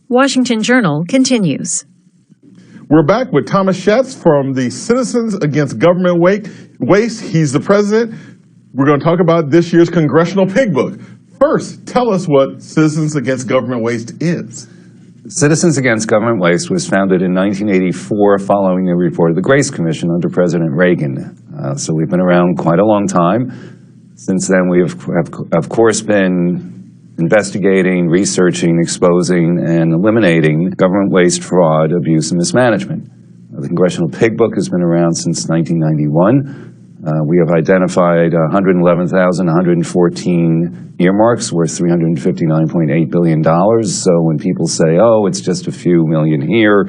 Washington Journal continues. We're back with Thomas Schatz from the Citizens Against Government Waste. He's the president. We're going to talk about this year's Congressional Pig Book. First, tell us what Citizens Against Government Waste is. Citizens Against Government Waste was founded in 1984 following the report of the Grace Commission under President Reagan. So we've been around quite a long time. Since then, we have of course been investigating, researching, exposing, and eliminating government waste, fraud, abuse, and mismanagement. The Congressional Pig Book has been around since 1991. We have identified 111,114 earmarks worth $359.8 billion. So when people say, oh, it's just a few million here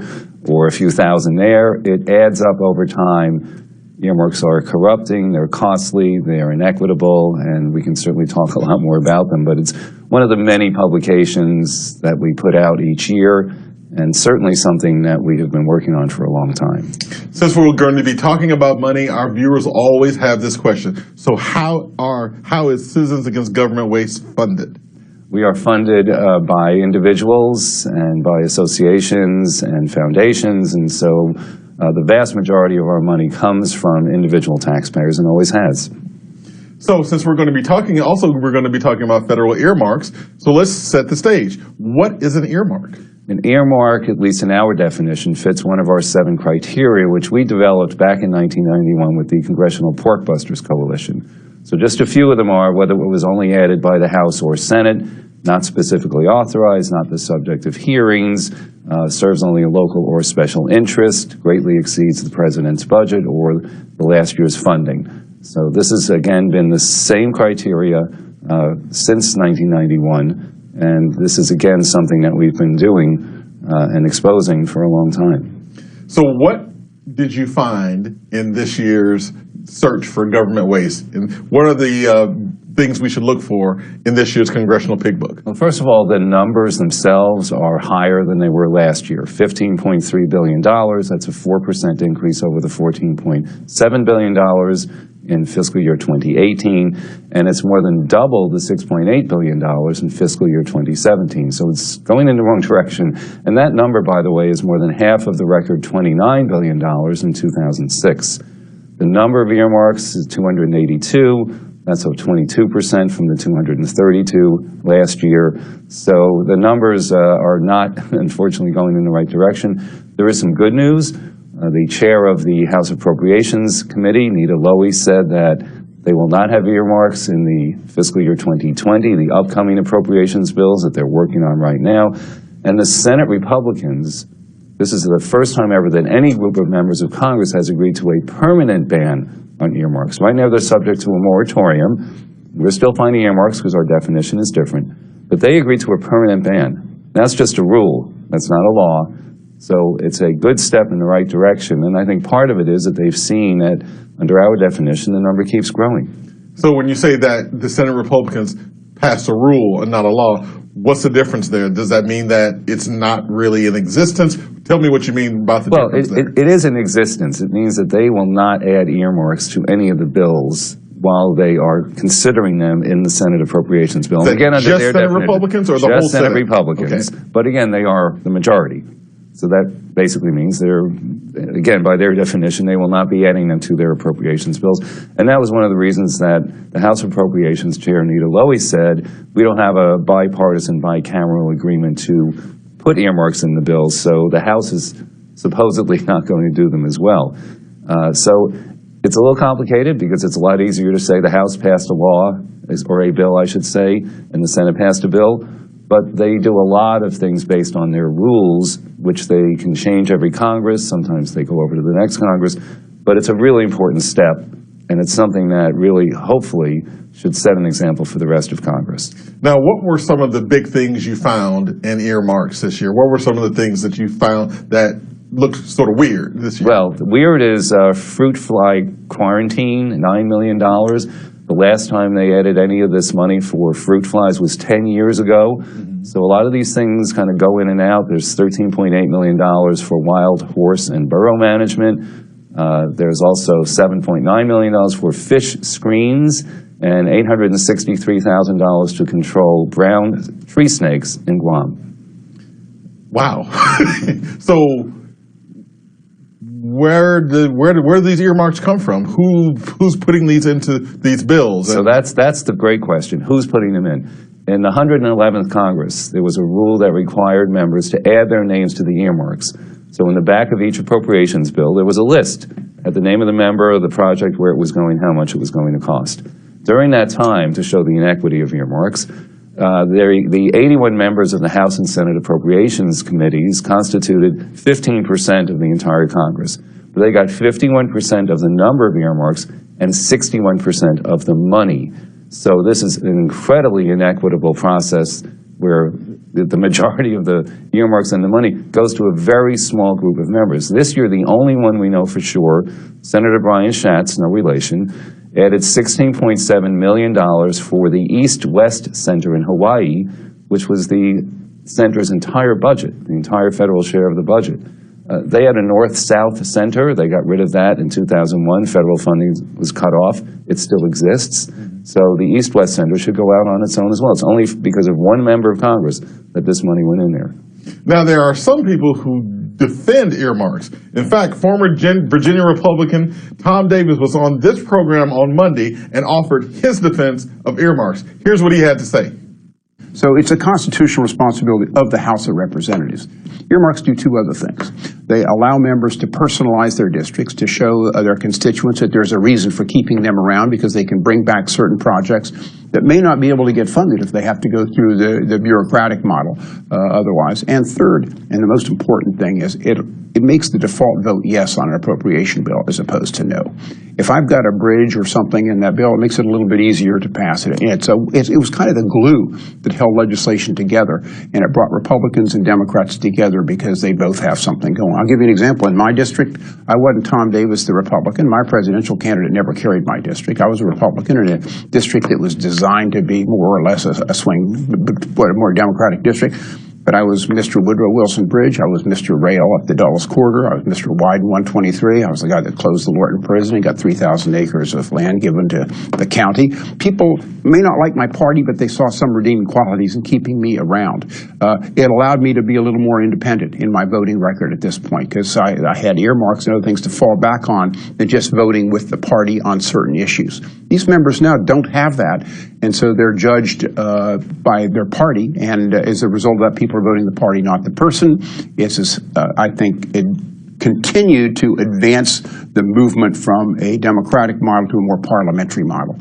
or a few thousand there, it adds up over time. Earmarks are corrupting, they're costly, they're inequitable, and we can certainly talk a lot more about them, but it's one of the many publications that we put out each year, and certainly something that we have been working on for a long time. Since we're going to be talking about money, our viewers always have this question. So how is Citizens Against Government Waste funded? We are funded by individuals and by associations and foundations, and so the vast majority of our money comes from individual taxpayers and always has. So since we're going to be talking, we're going to be talking about federal earmarks, so let's set the stage. What is an earmark? An earmark, at least in our definition, fits one of our 7 criteria, which we developed back in 1991 with the Congressional Pork Busters Coalition. So just a few of them are whether it was only added by the House or Senate, not specifically authorized, not the subject of hearings, serves only a local or special interest, greatly exceeds the president's budget or the last year's funding. So this has, again, been the same criteria since 1991, and this is, again, something that we've been doing and exposing for a long time. So what did you find in this year's search for government waste, and what are the things we should look for in this year's Congressional Pig Book? Well, first of all, the numbers themselves are higher than they were last year. $15.3 billion, that's a 4% increase over the $14.7 billion in fiscal year 2018, and it's more than double the $6.8 billion in fiscal year 2017. So it's going in the wrong direction. And that number, by the way, is more than half of the record $29 billion in 2006. The number of earmarks is 282. That's up 22% from the 232 last year. So the numbers are not, unfortunately, going in the right direction. There is some good news. The chair of the House Appropriations Committee, Nita Lowey, said that they will not have earmarks in the fiscal year 2020, the upcoming appropriations bills that they're working on right now. And the Senate Republicans, this is the first time ever that any group of members of Congress has agreed to a permanent ban on earmarks. Right now they're subject to a moratorium. We're still finding earmarks because our definition is different, but they agreed to a permanent ban. That's just a rule, that's not a law. So it's a good step in the right direction, and I think part of it is that they've seen that under our definition the number keeps growing. So when you say that the Senate Republicans passed a rule and not a law, what's the difference there? Does that mean that it's not really in existence? Tell me what you mean about the difference there. It is in existence. It means that they will not add earmarks to any of the bills while they are considering them in the Senate Appropriations Bill. Again, under their Senate Republicans or the whole Senate? Just Senate Republicans. Okay. But again, they are the majority. So that basically means they're, again, by their definition, they will not be adding them to their appropriations bills. And that was one of the reasons that the House Appropriations Chair, Nita Lowey, said we don't have a bipartisan, bicameral agreement to put earmarks in the bills, so the House is supposedly not going to do them as well. So it's a little complicated because it's a lot easier to say the House passed a law, or a bill, I should say, and the Senate passed a bill. But they do a lot of things based on their rules, which they can change every Congress. Sometimes they go over to the next Congress. But it's a really important step, and it's something that really, hopefully, should set an example for the rest of Congress. Now, what were some of the big things you found in earmarks this year? What were some of the things that you found that looked sort of weird this year? Well, weird is fruit fly quarantine, $9 million. The last time they added any of this money for fruit flies was 10 years ago. So a lot of these things kind of go in and out. There's $13.8 million for wild horse and burrow management. There's also $7.9 million for fish screens and $863,000 to control brown tree snakes in Guam. Wow. So where do these earmarks come from? Who's putting these into these bills? So that's the great question. Who's putting them in? In the 111th Congress, there was a rule that required members to add their names to the earmarks. So in the back of each appropriations bill, there was a list at the name of the member, the project, where it was going, how much it was going to cost. During that time, to show the inequity of earmarks, the 81 members of the House and Senate Appropriations Committees constituted 15% of the entire Congress. But they got 51% of the number of earmarks and 61% of the money. So this is an incredibly inequitable process where the majority of the earmarks and the money goes to a very small group of members. This year, the only one we know for sure, Senator Brian Schatz, no relation, added $16.7 million for the East-West Center in Hawaii, which was the center's entire budget, the entire federal share of the budget. They had a North-South Center. They got rid of that in 2001. Federal funding was cut off. It still exists. So the East-West Center should go out on its own as well. It's only because of one member of Congress that this money went in there. Now, there are some people who defend earmarks. In fact, former Virginia Republican Tom Davis was on this program on Monday and offered his defense of earmarks. Here's what he had to say. So it's a constitutional responsibility of the House of Representatives. Earmarks do two other things. They allow members to personalize their districts, to show their constituents that there's a reason for keeping them around because they can bring back certain projects that may not be able to get funded if they have to go through the bureaucratic model otherwise. And third, and the most important thing is it makes the default vote yes on an appropriation bill as opposed to no. If I've got a bridge or something in that bill, it makes it a little bit easier to pass it. And it was kind of the glue that held legislation together, and it brought Republicans and Democrats together because they both have something going. I'll give you an example. In my district, I wasn't Tom Davis, the Republican. My presidential candidate never carried my district. I was a Republican in a district that was designed to be more or less a swing, but a more Democratic district. But I was Mr. Woodrow Wilson Bridge. I was Mr. Rail up the Dulles Corridor. I was Mr. Wyden 123. I was the guy that closed the Lorton Prison and got 3,000 acres of land given to the county. People may not like my party, but they saw some redeeming qualities in keeping me around. It allowed me to be a little more independent in my voting record at this point because I had earmarks and other things to fall back on than just voting with the party on certain issues. These members now don't have that, and so they're judged by their party, and as a result of that, people are voting the party, not the person. It's, I think, it continued to advance the movement from a democratic model to a more parliamentary model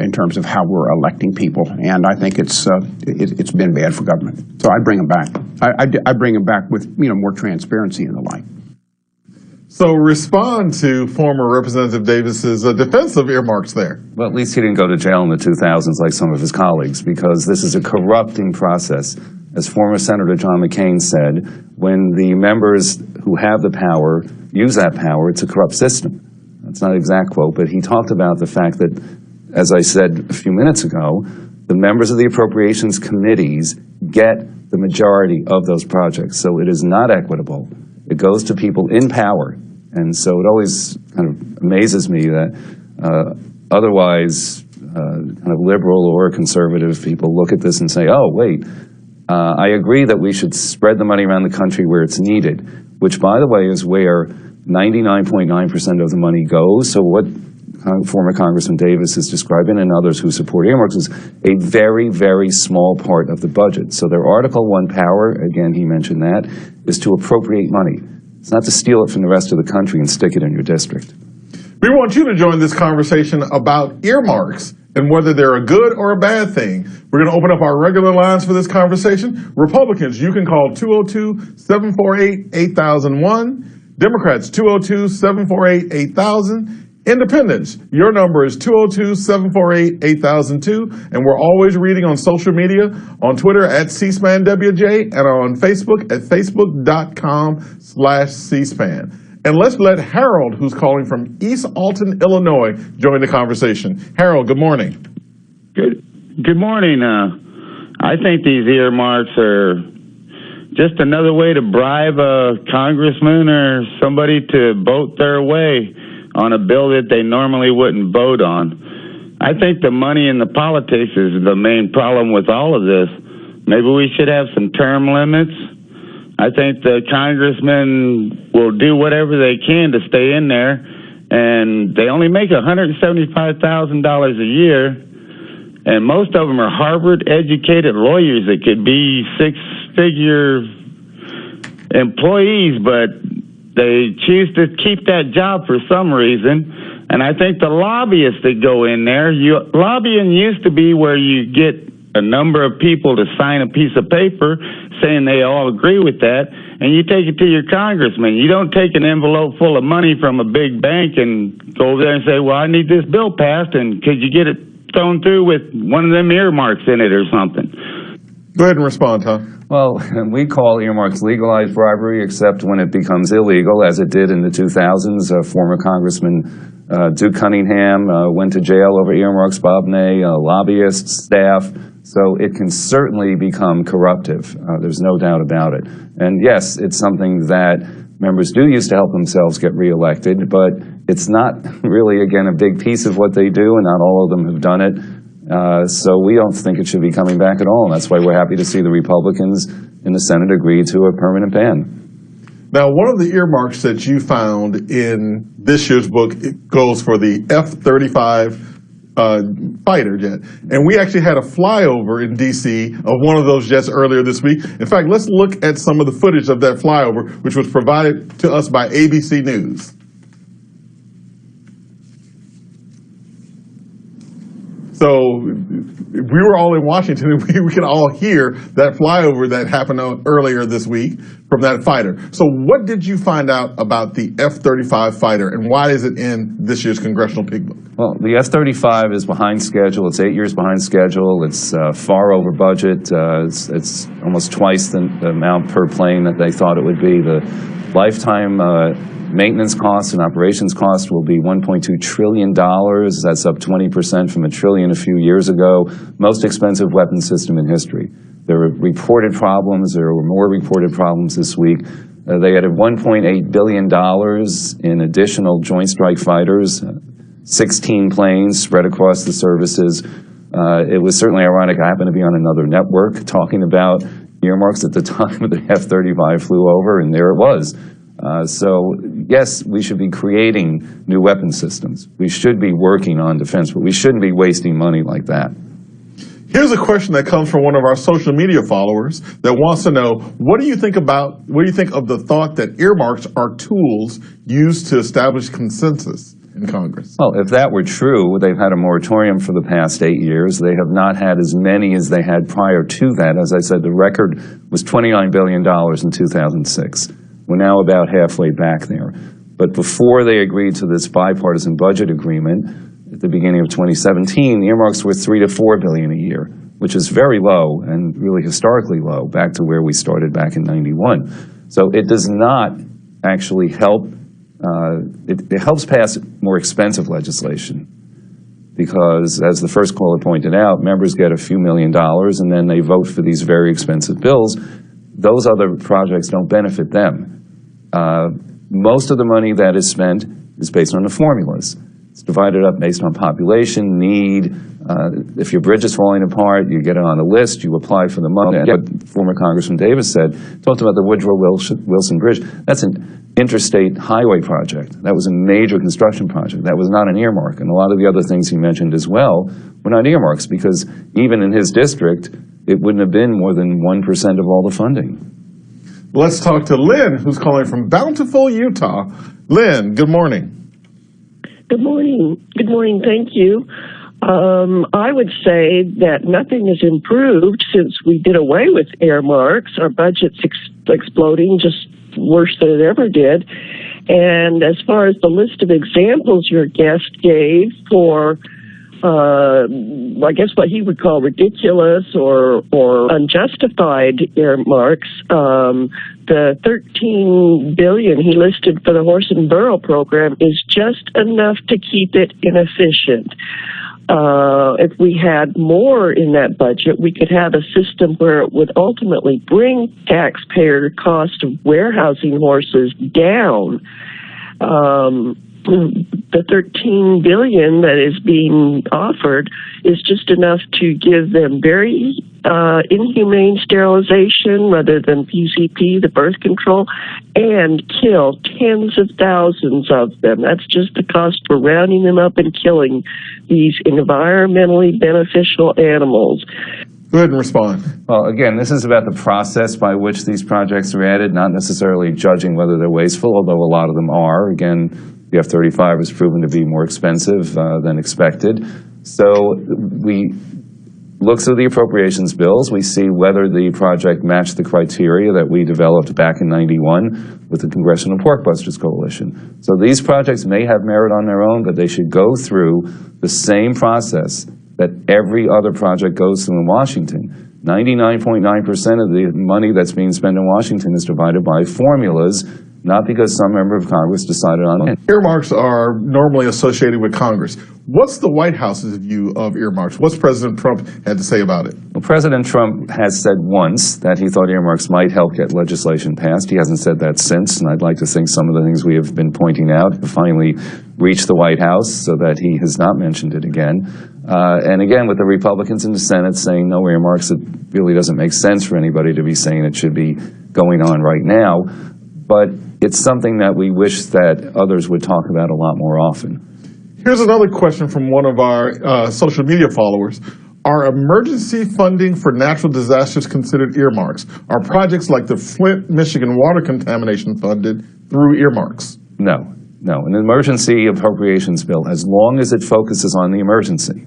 in terms of how we're electing people, and I think it's been bad for government. So I bring them back. I bring them back with more transparency and the like. So respond to former Representative Davis's defense of earmarks there. Well, at least he didn't go to jail in the 2000s like some of his colleagues, because this is a corrupting process. As former Senator John McCain said, when the members who have the power use that power, it's a corrupt system. That's not an exact quote, but he talked about the fact that, as I said a few minutes ago, the members of the appropriations committees get the majority of those projects. So it is not equitable. It goes to people in power. And so it always kind of amazes me that otherwise kind of liberal or conservative people look at this and say, oh, wait, I agree that we should spread the money around the country where it's needed, which, by the way, is where 99.9% of the money goes. So what former Congressman Davis is describing, and others who support earmarks, is a very, very small part of the budget. So their Article 1 power, again, he mentioned that, is to appropriate money. It's not to steal it from the rest of the country and stick it in your district. We want you to join this conversation about earmarks and whether they're a good or a bad thing. We're going to open up our regular lines for this conversation. Republicans, you can call 202-748-8001. Democrats, 202-748-8000. Independents, your number is 202-748-8002. And we're always reading on social media, on Twitter at CSpanWJ and on Facebook at facebook.com/CSpan. And let's let Harold, who's calling from East Alton, Illinois, join the conversation. Harold, good morning. Good morning. I think these earmarks are just another way to bribe a congressman or somebody to vote their way on a bill that they normally wouldn't vote on. I think the money and the politics is the main problem with all of this. Maybe we should have some term limits. I think the congressmen will do whatever they can to stay in there, and they only make $175,000 a year, and most of them are Harvard-educated lawyers that could be six-figure employees, but they choose to keep that job for some reason. And I think the lobbyists that go in there, lobbying used to be where you get a number of people to sign a piece of paper saying they all agree with that, and you take it to your congressman. You don't take an envelope full of money from a big bank and go over there and say, well, I need this bill passed, and could you get it thrown through with one of them earmarks in it or something? Go ahead and respond, Tom. Well, we call earmarks legalized bribery, except when it becomes illegal, as it did in the 2000s. Former Congressman Duke Cunningham went to jail over earmarks, Bob Ney, lobbyists, staff. So it can certainly become corruptive. There's no doubt about it. And yes, it's something that members do use to help themselves get reelected, but it's not really, again, a big piece of what they do, and not all of them have done it. So we don't think it should be coming back at all. And that's why we're happy to see the Republicans in the Senate agree to a permanent ban. Now, one of the earmarks that you found in this year's book goes for the F-35 fighter jet. And we actually had a flyover in D.C. of one of those jets earlier this week. In fact, let's look at some of the footage of that flyover, which was provided to us by ABC News. So if we were all in Washington, we could all hear that flyover that happened earlier this week from that fighter. So what did you find out about the F-35 fighter, and why is it in this year's Congressional Pig Book? Well, the F-35 is behind schedule. It's 8 years behind schedule. It's far over budget. It's almost twice the amount per plane that they thought it would be. The lifetime maintenance costs and operations costs will be $1.2 trillion. That's up 20% from $1 trillion a few years ago. Most expensive weapon system in history. There were reported problems. There were more reported problems this week. They added $1.8 billion in additional Joint Strike Fighters, 16 planes spread across the services. It was certainly ironic. I happened to be on another network talking about earmarks at the time the F-35 flew over, and there it was. So, yes, we should be creating new weapon systems. We should be working on defense, but we shouldn't be wasting money like that. Here's a question that comes from one of our social media followers that wants to know, what do you think of the thought that earmarks are tools used to establish consensus in Congress? Well, if that were true, they've had a moratorium for the past 8 years. They have not had as many as they had prior to that. As I said, the record was $29 billion in 2006. We're now about halfway back there. But before they agreed to this bipartisan budget agreement at the beginning of 2017, earmarks were $3 to $4 billion a year, which is very low and really historically low, back to where we started back in '91. So it does not actually help. It helps pass more expensive legislation because, as the first caller pointed out, members get a few $1 million and then they vote for these very expensive bills. Those other projects don't benefit them. Most of the money that is spent is based on the formulas. It's divided up based on population, need. If your bridge is falling apart, you get it on a list, you apply for the money. What former Congressman Davis said, talked about the Woodrow Wilson Bridge. That's an interstate highway project. That was a major construction project. That was not an earmark. And a lot of the other things he mentioned as well were not earmarks, because even in his district, it wouldn't have been more than 1% of all the funding. Let's talk to Lynn, who's calling from Bountiful, Utah. Lynn, good morning. Good morning. Good morning. Thank you. I would say that nothing has improved since we did away with earmarks. Our budget's exploding, just worse than it ever did. And as far as the list of examples your guest gave for I guess what he would call ridiculous or unjustified earmarks, the $13 billion he listed for the horse and burro program is just enough to keep it inefficient. If we had more in that budget, we could have a system where it would ultimately bring taxpayer cost of warehousing horses down. the $13 billion that is being offered is just enough to give them very inhumane sterilization rather than PCP, the birth control, and kill tens of thousands of them. That's just the cost for rounding them up and killing these environmentally beneficial animals. Go ahead and respond. Well, again, this is about the process by which these projects are added, not necessarily judging whether they're wasteful, although a lot of them are. Again, the F-35 has proven to be more expensive than expected. So we look through the appropriations bills. We see whether the project matched the criteria that we developed back in '91 with the Congressional Pork Busters Coalition. So these projects may have merit on their own, but they should go through the same process that every other project goes through in Washington. 99.9% of the money that's being spent in Washington is divided by formulas, not because some member of Congress decided on it. Earmarks are normally associated with Congress. What's the White House's view of earmarks? What's President Trump had to say about it? Well, President Trump has said once that he thought earmarks might help get legislation passed. He hasn't said that since, and I'd like to think some of the things we have been pointing out have finally reached the White House so that he has not mentioned it again. And again, with the Republicans in the Senate saying no earmarks, it really doesn't make sense for anybody to be saying it should be going on right now. But it's something that we wish that others would talk about a lot more often. Here's another question from one of our social media followers. Are emergency funding for natural disasters considered earmarks? Are projects like the Flint, Michigan water contamination funded through earmarks? No. An emergency appropriations bill, as long as it focuses on the emergency,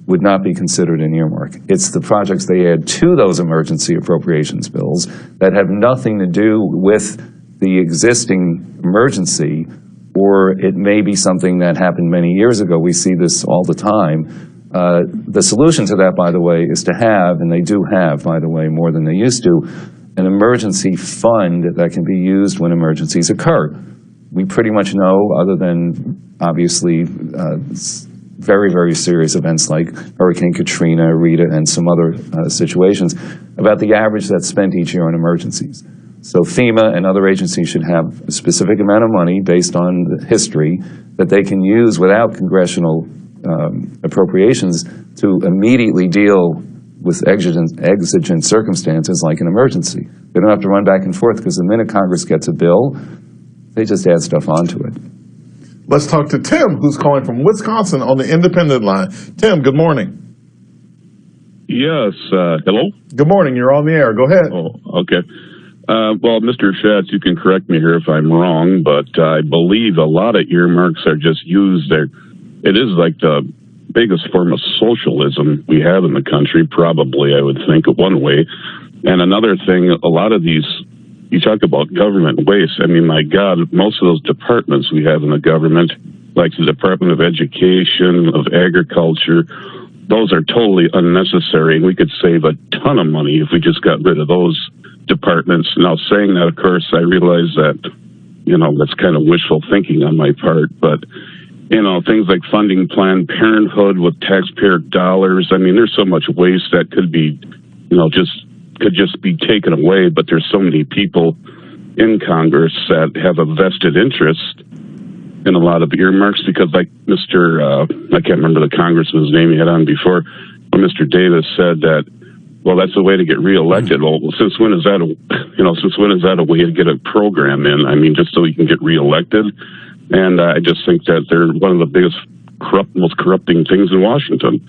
would not be considered an earmark. It's the projects they add to those emergency appropriations bills that have nothing to do with the existing emergency, or it may be something that happened many years ago. We see this all the time. The solution to that, by the way, is to have, and they do have, by the way, more than they used to, an emergency fund that can be used when emergencies occur. We pretty much know, other than obviously very, very serious events like Hurricane Katrina, Rita, and some other situations, about the average that's spent each year on emergencies. So FEMA and other agencies should have a specific amount of money based on the history that they can use without congressional appropriations to immediately deal with exigent circumstances like an emergency. They don't have to run back and forth because the minute Congress gets a bill, they just add stuff onto it. Let's talk to Tim, who's calling from Wisconsin on the independent line. Tim, good morning. Yes, hello? Good morning, you're on the air. Go ahead. Oh, okay. Well, Mr. Schatz, you can correct me here if I'm wrong, but I believe a lot of earmarks are just used there. It is like the biggest form of socialism we have in the country, probably, I would think, one way. And another thing, a lot of these, you talk about government waste. I mean, my God, most of those departments we have in the government, like the Department of Education, of Agriculture, those are totally unnecessary. We could save a ton of money if we just got rid of those departments. Now, saying that, of course, I realize that, that's kind of wishful thinking on my part, but, things like funding Planned Parenthood with taxpayer dollars. I mean, there's so much waste that could be, could just be taken away, but there's so many people in Congress that have a vested interest in a lot of earmarks because, like I can't remember the congressman's name he had on before, but Mr. Davis said that, well, that's the way to get reelected. Well, since when is that a way to get a program in? I mean, just so you can get reelected. And I just think that they're one of the biggest most corrupting things in Washington.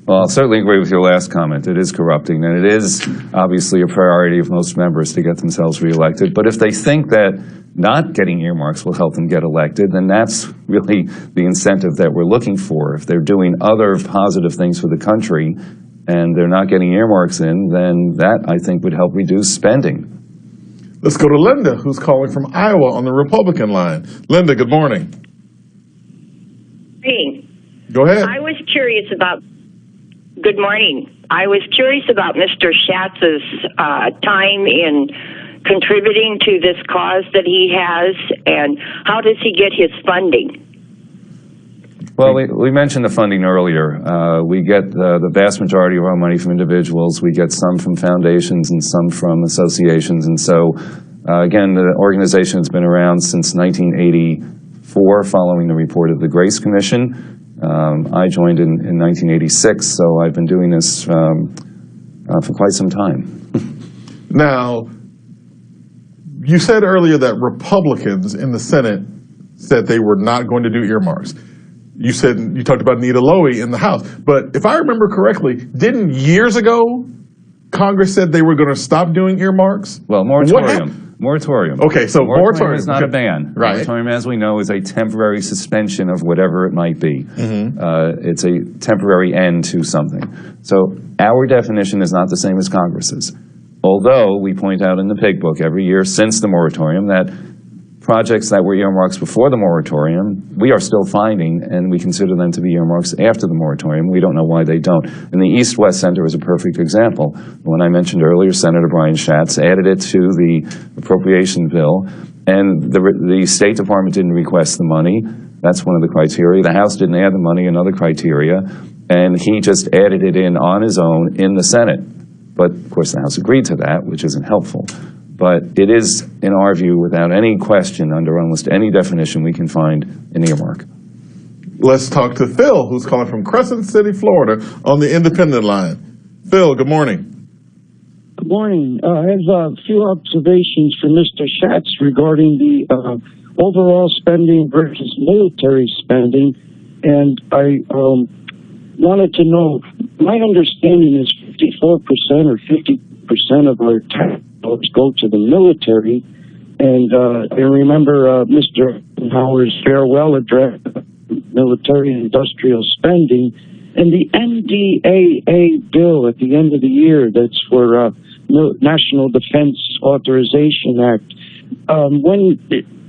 Well, I'll certainly agree with your last comment. It is corrupting, and it is obviously a priority of most members to get themselves reelected. But if they think that not getting earmarks will help them get elected, then that's really the incentive that we're looking for. If they're doing other positive things for the country and they're not getting earmarks in, then that, I think, would help reduce spending. Let's go to Linda, who's calling from Iowa on the Republican line. Linda, good morning. Hey. Go ahead. Good morning. I was curious about Mr. Schatz's time in contributing to this cause that he has, and how does he get his funding? Well, we mentioned the funding earlier. We get the vast majority of our money from individuals. We get some from foundations and some from associations. And so, again, the organization has been around since 1984. 4 following the report of the Grace Commission. I joined in 1986, so I've been doing this for quite some time. Now, you said earlier that Republicans in the Senate said they were not going to do earmarks. You talked about Nita Lowey in the House. But if I remember correctly, didn't years ago Congress said they were going to stop doing earmarks? Well, moratorium. Moratorium. Okay, so moratorium is not a ban. Right. Moratorium, as we know, is a temporary suspension of whatever it might be. It's a temporary end to something. So our definition is not the same as Congress's. Although we point out in the Pig Book every year since the moratorium that projects that were earmarks before the moratorium, we are still finding, and we consider them to be earmarks after the moratorium. We don't know why they don't. And the East-West Center is a perfect example. The one I mentioned earlier, Senator Brian Schatz added it to the appropriation bill, and the State Department didn't request the money. That's one of the criteria. The House didn't add the money, another criteria, and he just added it in on his own in the Senate. But, of course, the House agreed to that, which isn't helpful. But it is, in our view, without any question, under almost any definition we can find, an earmark. Let's talk to Phil, who's calling from Crescent City, Florida, on the independent line. Phil, good morning. Good morning. I have a few observations for Mr. Schatz regarding the overall spending versus military spending. And I wanted to know, my understanding is 54% or 50% of our tax dollars go to the military. And I remember Mr. Howard's farewell address, military industrial spending, and the NDAA bill at the end of the year that's for National Defense Authorization Act. When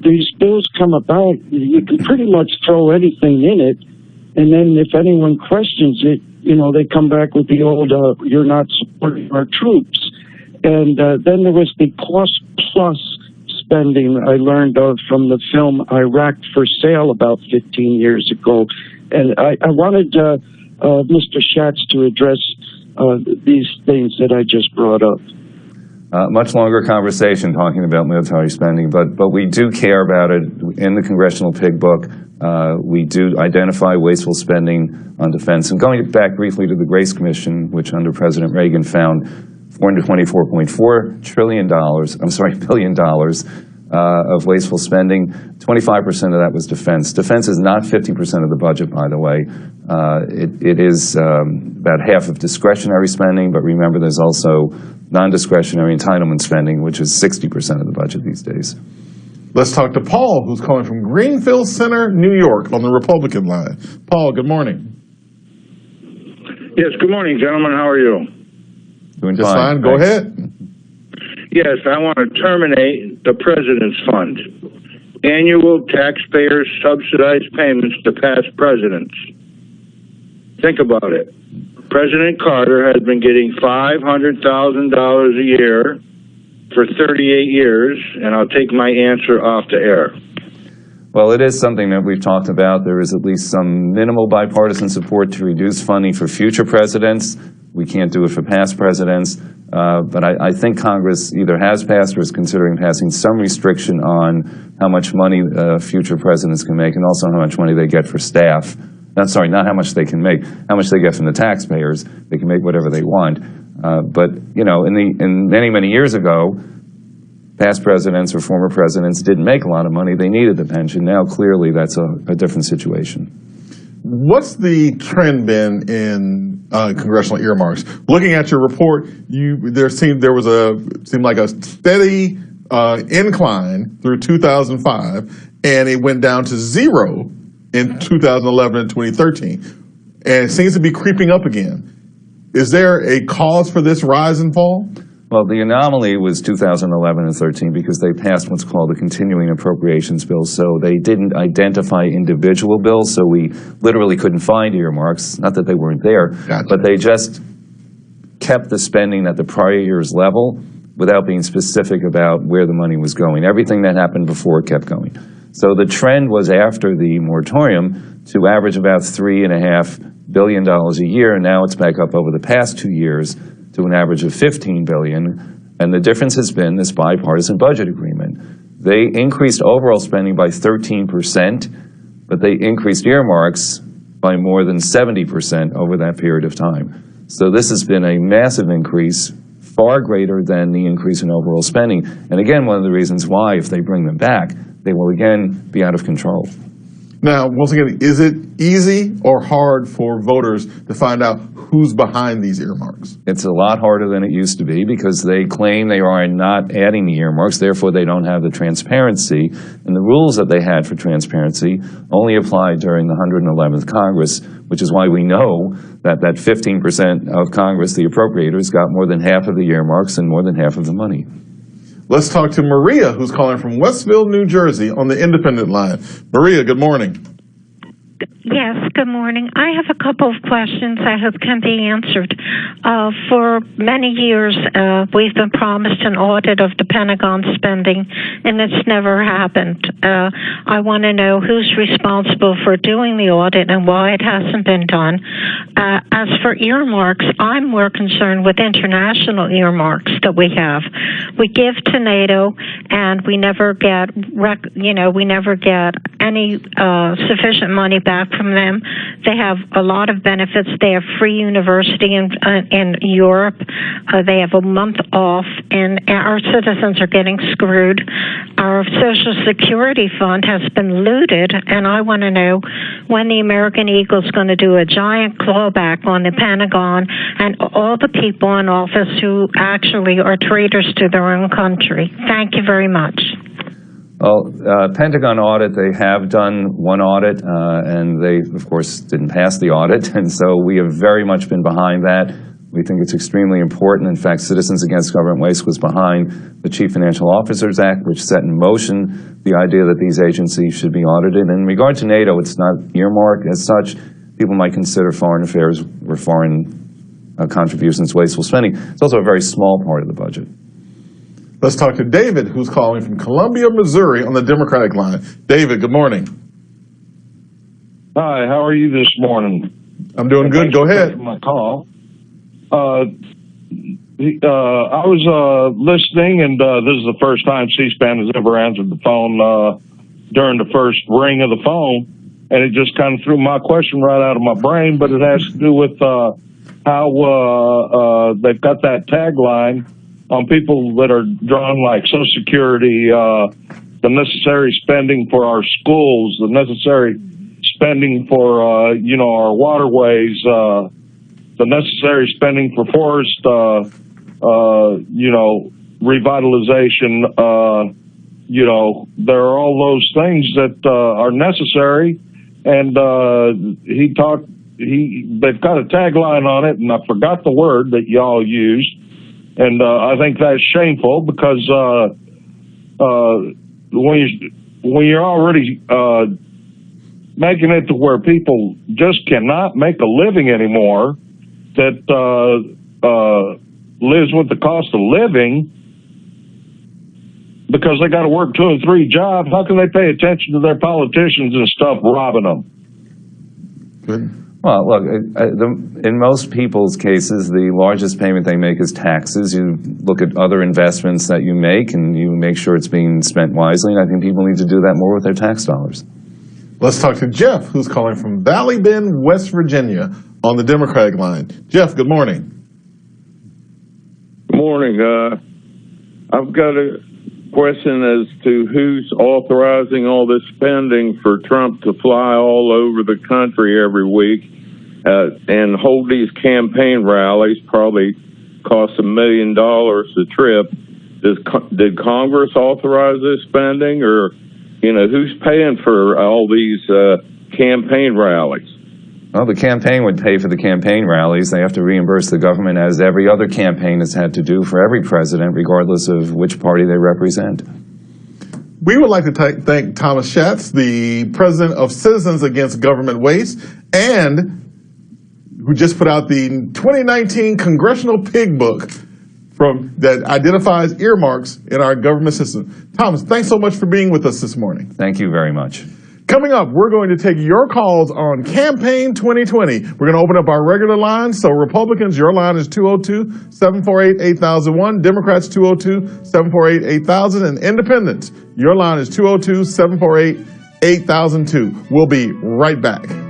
these bills come about, you can pretty much throw anything in it, and then if anyone questions it, they come back with the old, you're not supporting our troops. And then there was the cost plus spending I learned of from the film Iraq for Sale about 15 years ago. And I wanted Mr. Schatz to address these things that I just brought up. Much longer conversation talking about military spending, but we do care about it. In the Congressional Pig Book, we do identify wasteful spending on defense. And going back briefly to the Grace Commission, which under President Reagan found $424.4 billion of wasteful spending. 25% of that was defense. Defense is not 50% of the budget, by the way. It is about half of discretionary spending, but remember there's also non-discretionary entitlement spending, which is 60% of the budget these days. Let's talk to Paul, who's calling from Greenfield Center, New York, on the Republican line. Paul, good morning. Yes, good morning, gentlemen. How are you? Doing just fine. Go ahead. Yes, I want to terminate the President's Fund. Annual taxpayer-subsidized payments to past presidents. Think about it. President Carter has been getting $500,000 a year for 38 years, and I'll take my answer off the air. Well, it is something that we've talked about. There is at least some minimal bipartisan support to reduce funding for future presidents. We can't do it for past presidents, but I think Congress either has passed or is considering passing some restriction on how much money future presidents can make and also how much money they get for staff. I'm sorry, not how much they can make, how much they get from the taxpayers. They can make whatever they want. But, in many years ago, past presidents or former presidents didn't make a lot of money. They needed the pension. Now, clearly, that's a different situation. What's the trend been in congressional earmarks? Looking at your report, seemed like a steady incline through 2005, and it went down to zero in 2011 and 2013, and it seems to be creeping up again. Is there a cause for this rise and fall? Well, the anomaly was 2011 and 13 because they passed what's called a continuing appropriations bill. So they didn't identify individual bills, so we literally couldn't find earmarks. Not that they weren't there, but they just kept the spending at the prior year's level without being specific about where the money was going. Everything that happened before kept going. So the trend was after the moratorium to average about $3.5 billion a year, and now it's back up over the past 2 years to an average of $15 billion, and the difference has been this bipartisan budget agreement. They increased overall spending by 13%, but they increased earmarks by more than 70% over that period of time. So this has been a massive increase, far greater than the increase in overall spending. And again, one of the reasons why, if they bring them back, they will again be out of control. Now, once again, is it easy or hard for voters to find out who's behind these earmarks? It's a lot harder than it used to be because they claim they are not adding the earmarks, therefore they don't have the transparency. And the rules that they had for transparency only applied during the 111th Congress, which is why we know that 15% of Congress, the appropriators, got more than half of the earmarks and more than half of the money. Let's talk to Maria, who's calling from Westville, New Jersey, on the independent line. Maria, good morning. Yes, good morning. I have a couple of questions I hope can be answered. For many years, we've been promised an audit of the Pentagon spending, and it's never happened. I want to know who's responsible for doing the audit and why it hasn't been done. As for earmarks, I'm more concerned with international earmarks that we have. We give to NATO, and we never get, any sufficient money back from them. They have a lot of benefits. They have free university in Europe. They have a month off, and our citizens are getting screwed. Our Social Security fund has been looted, and I want to know when the American Eagle is going to do a giant clawback on the Pentagon and all the people in office who actually are traitors to their own country. Thank you very much. Well, Pentagon Audit, they have done one audit, and they, of course, didn't pass the audit, and so we have very much been behind that. We think it's extremely important. In fact, Citizens Against Government Waste was behind the Chief Financial Officers Act, which set in motion the idea that these agencies should be audited. In regard to NATO, it's not earmarked as such. People might consider foreign affairs or foreign contributions wasteful spending. It's also a very small part of the budget. Let's talk to David, who's calling from Columbia, Missouri, on the Democratic line. David, good morning. Hi, how are you this morning? I'm doing good. Go ahead. My call. I was listening, and this is the first time C-SPAN has ever answered the phone during the first ring of the phone, and it just kind of threw my question right out of my brain, but it has to do with how they've got that tagline on people that are drawn like Social Security, the necessary spending for our schools, the necessary spending for, our waterways, the necessary spending for forest, revitalization. There are all those things that are necessary. And they've got a tagline on it, and I forgot the word that y'all used. And I think that's shameful because when you're already making it to where people just cannot make a living anymore, that lives with the cost of living because they got to work 2 and 3 jobs, how can they pay attention to their politicians and stuff robbing them? Good. Well, look, in most people's cases, the largest payment they make is taxes. You look at other investments that you make, and you make sure it's being spent wisely, and I think people need to do that more with their tax dollars. Let's talk to Jeff, who's calling from Valley Bend, West Virginia, on the Democratic line. Jeff, good morning. Good morning. I've got a question as to who's authorizing all this spending for Trump to fly all over the country every week and hold these campaign rallies, probably cost $1 million a trip. Did Congress authorize this spending, or, who's paying for all these campaign rallies? Well, the campaign would pay for the campaign rallies. They have to reimburse the government, as every other campaign has had to do for every president, regardless of which party they represent. We would like to thank Thomas Schatz, the president of Citizens Against Government Waste, and who just put out the 2019 Congressional Pig Book that identifies earmarks in our government system. Thomas, thanks so much for being with us this morning. Thank you very much. Coming up, we're going to take your calls on Campaign 2020. We're going to open up our regular line. So Republicans, your line is 202-748-8001. Democrats, 202-748-8000. And Independents, your line is 202-748-8002. We'll be right back.